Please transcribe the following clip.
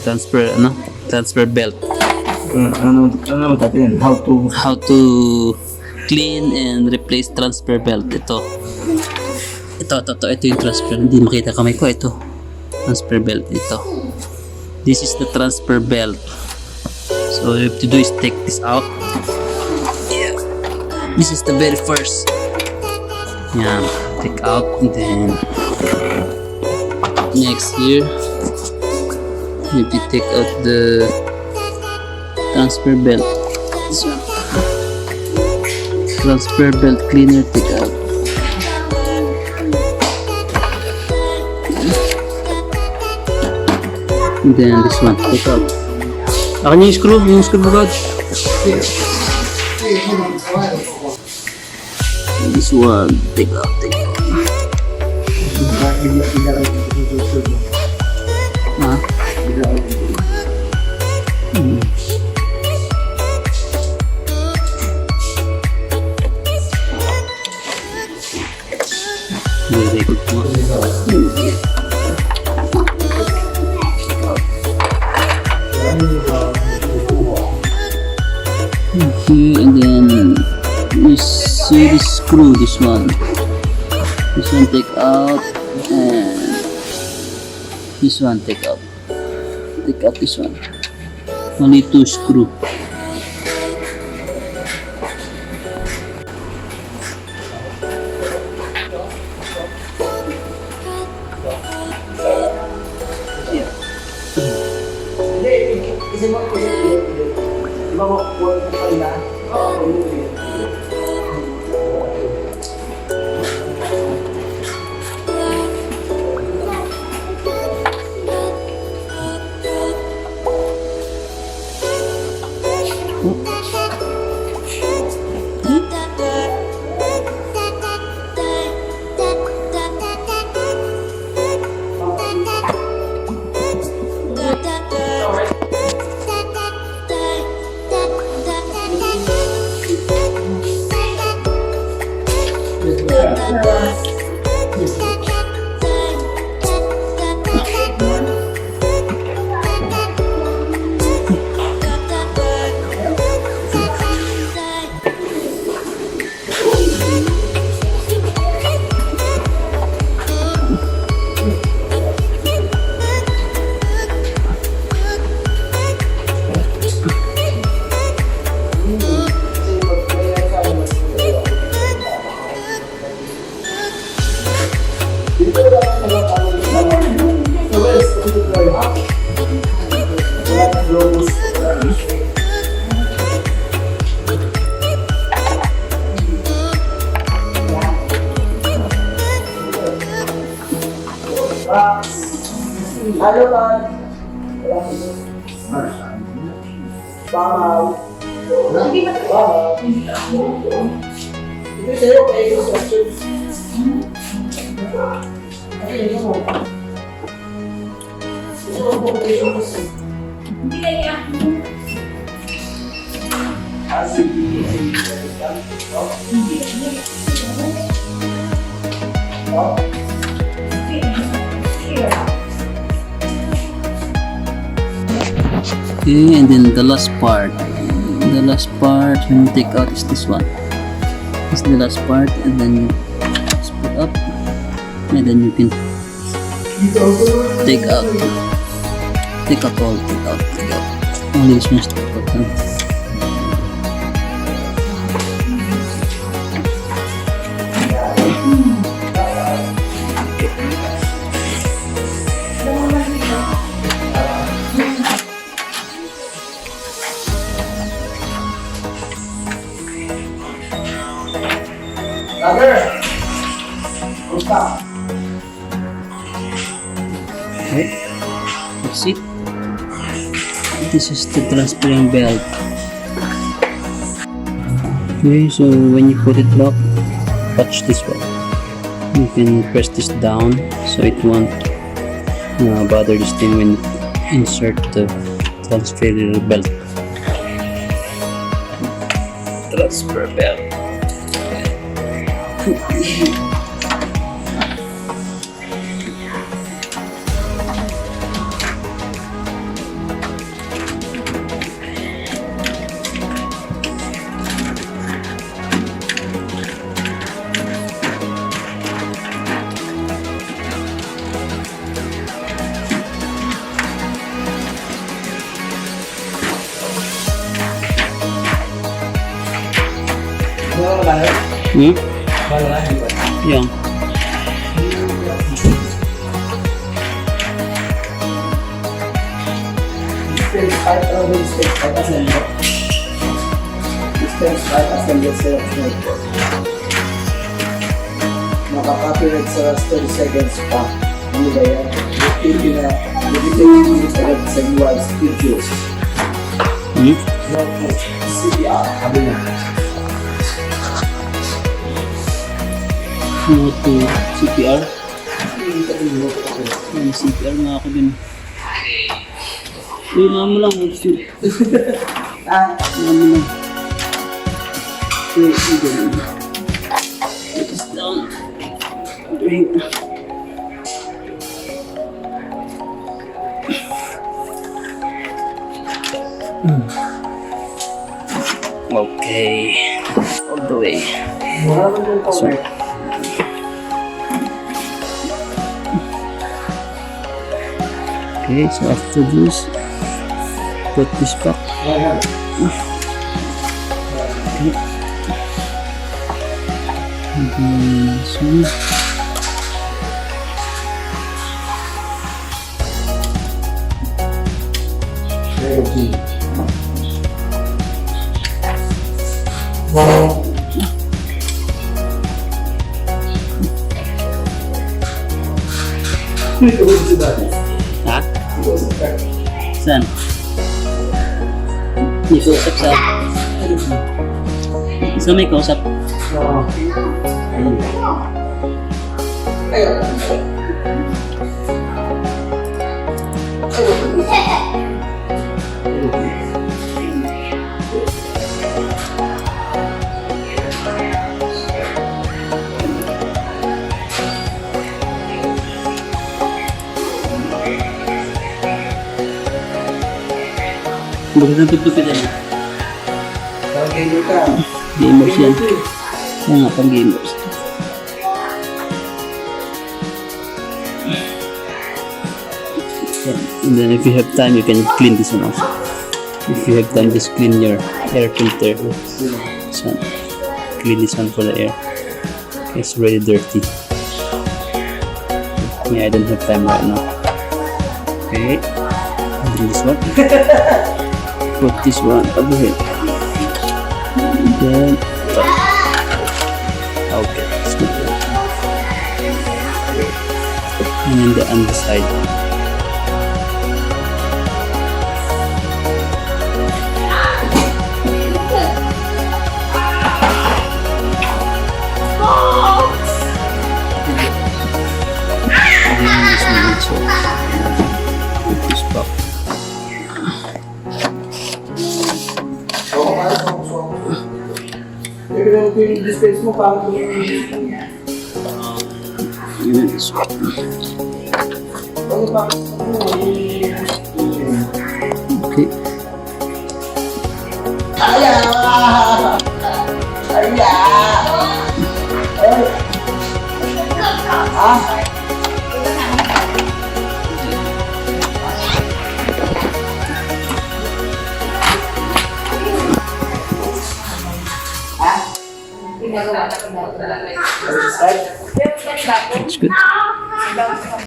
transfer belt. Ano natin? How to clean and replace transfer belt. Ito yung transfer. Hindi makita kamay ko. Ito transfer belt. This is the transfer belt. So what you have to do is take this out. Yeah. This is the very first. Yeah. Take out, and then next here you have to take out the transfer belt. This one. Transfer belt cleaner, take out. And then this one, take out. Akin yung screw agad. This one, take out. Ha? Very good po. Okay, and then you see the screw, this one take out, and this one take out this one. Only 2 screw. Ano man? Bamaw. Bamaw. Ito sa'yo, kaya yung instructions. Ay, mo. Ito ang quotations. Hindi kaya. Okay, and then the last part when you take out is this one. This is the last part, and then you split up, and then you can take out only this one is to put down. Okay, that's it. This is the transparent belt. Okay, so when you put it back, touch this one. You can press this down so it won't bother this thing when you insert the transfer belt. Transfer belt. paano? Hmm? Paano nga, di ba? Yan. Distance 5 or distance 5 assembly. Distance 5 assembly Xerox network. Makaka-copyright sa last 30 seconds pa. Ano ba yan? Hindi na, hindi agad sa UI's videos. Hmm? CPR, sabi na. Moto CPR. Hindi ka din mo ako. May CPR nga ako din. Uy, nga mo lang. Ah, Nga mo lang. Uy, ganun. It is down. Uy. Okay. All the way. wala naman yung cover. Okay, so after this, put this back. Wala. Okay. And then this one. Okay. Ha? Saan? May kausap sa... Saan may kausap? Bakit ang tutupit yan? Okay, ka. Gamers yan. Kaya nga pang gamers. Yeah. And then if you have time, you can clean this one also. If you have time, just clean your air filter. This one. Clean this one for the air. It's really dirty. Yeah, I don't have time right now. Okay. And then this one. Put this one over here. Then okay, it's good. And then the underside. And then this one also. Put this back. Yung distance mo pa. Yun, this one. Okay. Aya! Aya! Ah! Ginagawa na ko na. Right? That's good.